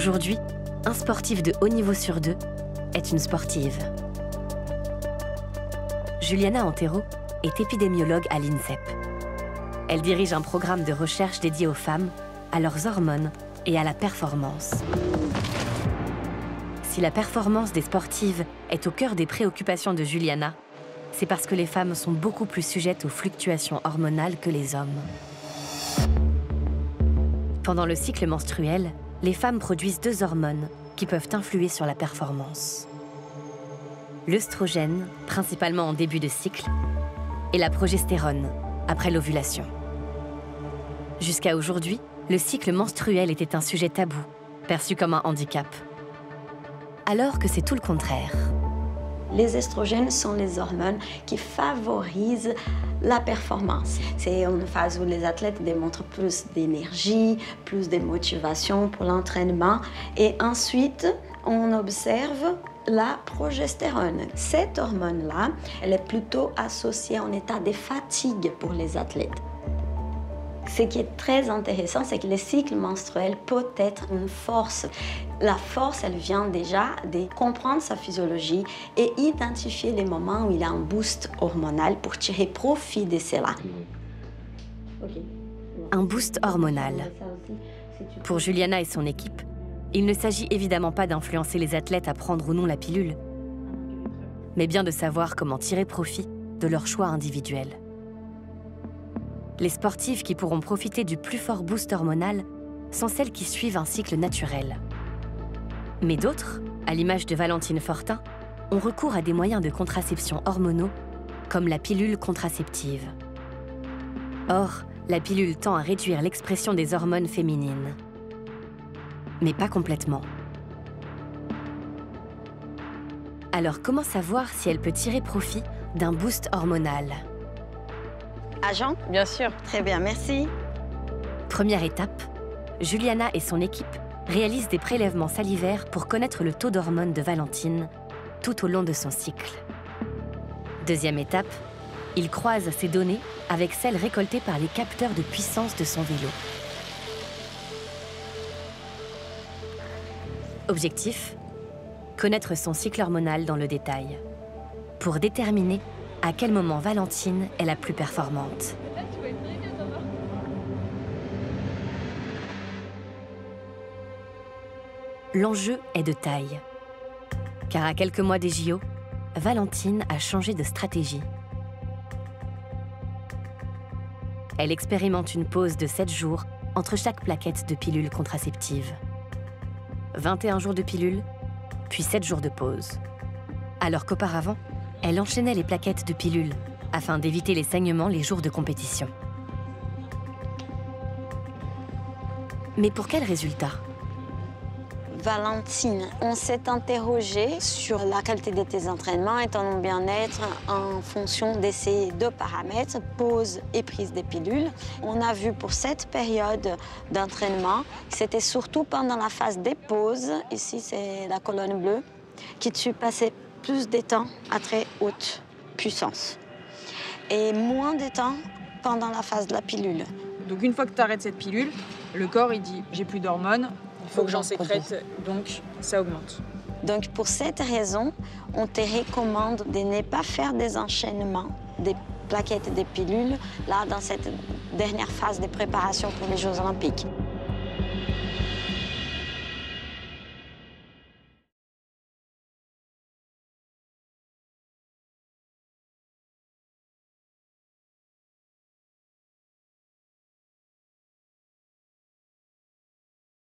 Aujourd'hui, un sportif de haut niveau sur deux est une sportive. Juliana Antero est épidémiologue à l'INSEP. Elle dirige un programme de recherche dédié aux femmes, à leurs hormones et à la performance. Si la performance des sportives est au cœur des préoccupations de Juliana, c'est parce que les femmes sont beaucoup plus sujettes aux fluctuations hormonales que les hommes. Pendant le cycle menstruel, les femmes produisent deux hormones qui peuvent influer sur la performance. L'œstrogène, principalement en début de cycle, et la progestérone, après l'ovulation. Jusqu'à aujourd'hui, le cycle menstruel était un sujet tabou, perçu comme un handicap. Alors que c'est tout le contraire. Les estrogènes sont les hormones qui favorisent la performance. C'est une phase où les athlètes démontrent plus d'énergie, plus de motivation pour l'entraînement. Et ensuite, on observe la progestérone. Cette hormone-là, elle est plutôt associée à un état de fatigue pour les athlètes. Ce qui est très intéressant, c'est que le cycle menstruel peut être une force. La force, elle vient déjà de comprendre sa physiologie et identifier les moments où il y a un boost hormonal pour tirer profit de cela. Un boost hormonal. Pour Juliana et son équipe, il ne s'agit évidemment pas d'influencer les athlètes à prendre ou non la pilule, mais bien de savoir comment tirer profit de leur choix individuel. Les sportives qui pourront profiter du plus fort boost hormonal sont celles qui suivent un cycle naturel. Mais d'autres, à l'image de Valentine Fortin, ont recours à des moyens de contraception hormonaux, comme la pilule contraceptive. Or, la pilule tend à réduire l'expression des hormones féminines. Mais pas complètement. Alors comment savoir si elle peut tirer profit d'un boost hormonal ? Agent ? Bien sûr. Très bien, merci. Première étape, Juliana et son équipe réalisent des prélèvements salivaires pour connaître le taux d'hormones de Valentine tout au long de son cycle. Deuxième étape, ils croisent ces données avec celles récoltées par les capteurs de puissance de son vélo. Objectif, connaître son cycle hormonal dans le détail, pour déterminer à quel moment Valentine est la plus performante. L'enjeu est de taille, car à quelques mois des JO, Valentine a changé de stratégie. Elle expérimente une pause de 7 jours entre chaque plaquette de pilules contraceptives. 21 jours de pilule, puis 7 jours de pause. Alors qu'auparavant, elle enchaînait les plaquettes de pilules afin d'éviter les saignements les jours de compétition. Mais pour quel résultat ? Valentine, on s'est interrogé sur la qualité de tes entraînements et ton bien-être en fonction de ces deux paramètres, pause et prise des pilules. On a vu pour cette période d'entraînement, c'était surtout pendant la phase des pauses, ici c'est la colonne bleue, que tu passais plus de temps à très haute puissance et moins de temps pendant la phase de la pilule. Donc une fois que tu arrêtes cette pilule, le corps il dit j'ai plus d'hormones, il faut que j'en sécrète, donc ça augmente. Donc pour cette raison, on te recommande de ne pas faire des enchaînements des plaquettes et des pilules là dans cette dernière phase de préparation pour les Jeux Olympiques.